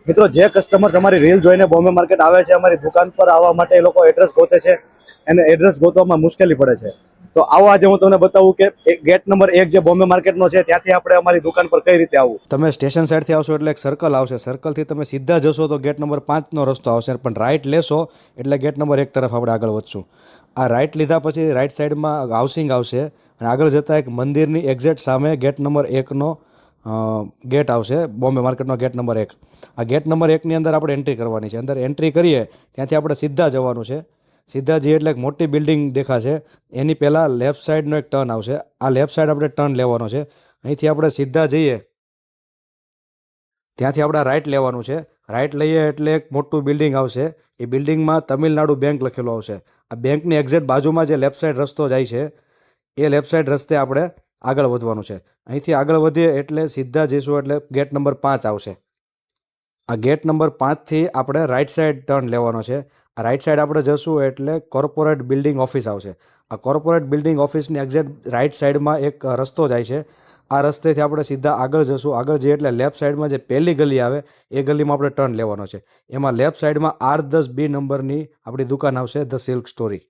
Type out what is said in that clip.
મિત્રો, જે કસ્ટમર્સ અમારી રીલ જોઈને બોમ્બે માર્કેટ આવે છે, અમારી દુકાન પર આવવા માટે એ લોકો એડ્રેસ ગોતે છે, એને એડ્રેસ ગોતવામાં મુશ્કેલી પડે છે. તો આવો આજે હું તમને બતાવું કે ગેટ નંબર 1 જે બોમ્બે માર્કેટનો છે, ત્યાંથી આપણે અમારી દુકાન પર કઈ રીતે આવવું. તમે સ્ટેશન સાઈડથી આવશો એટલે એક સર્કલ આવશે, સર્કલથી તમે સીધા જશો તો ગેટ નંબર 5નો રસ્તો આવશે, પણ રાઈટ લેશો એટલે ગેટ નંબર 1 તરફ આપણે આગળ વધશું. આ રાઈટ લીધા પછી રાઈટ સાઈડમાં હાઉસિંગ આવશે અને આગળ જતાં એક મંદિરની એક્ઝેક્ટ સામે ગેટ નંબર 1નો ગેટ આવશે, બોમ્બે માર્કેટનો ગેટ નંબર 1. આ ગેટ નંબર 1ની અંદર આપણે એન્ટ્રી કરવાની છે. અંદર એન્ટ્રી કરીએ ત્યાંથી આપણે સીધા જવાનું છે. સીધા જઈએ એટલે એક મોટી બિલ્ડિંગ દેખાશે, એની પહેલાં લેફ્ટ સાઈડનો એક ટર્ન આવશે. આ લેફ્ટ સાઈડ આપણે ટર્ન લેવાનો છે. અહીંથી આપણે સીધા જઈએ ત્યાંથી આપણે રાઈટ લેવાનું છે. રાઈટ લઈએ એટલે એક મોટું બિલ્ડિંગ આવશે. એ બિલ્ડિંગમાં તમિલનાડુ બેંક લખેલું આવશે. આ બેંકની એક્ઝેક્ટ બાજુમાં જે લેફ્ટ સાઈડ રસ્તો જાય છે, એ લેફ્ટ સાઈડ રસ્તે આપણે આગળ વધવાનું છે. અહીંથી આગળ વધીએ એટલે સીધા જઈશું એટલે ગેટ નંબર 5 આવશે. આ ગેટ નંબર 5થી આપણે રાઈટ સાઈડ ટર્ન લેવાનો છે. આ રાઈટ સાઈડ આપણે જશું એટલે કોર્પોરેટ બિલ્ડિંગ ઓફિસ આવશે. આ કોર્પોરેટ બિલ્ડિંગ ઓફિસની એક્ઝેક્ટ રાઈટ સાઈડમાં એક રસ્તો જાય છે. આ રસ્તેથી આપણે સીધા આગળ જશું. આગળ જઈએ એટલે લેફ્ટ સાઈડમાં જે પહેલી ગલી આવે એ ગલીમાં આપણે ટર્ન લેવાનો છે. એમાં લેફ્ટ સાઈડમાં R10B નંબરની આપણી દુકાન આવશે, ધ સિલ્ક સ્ટોરી.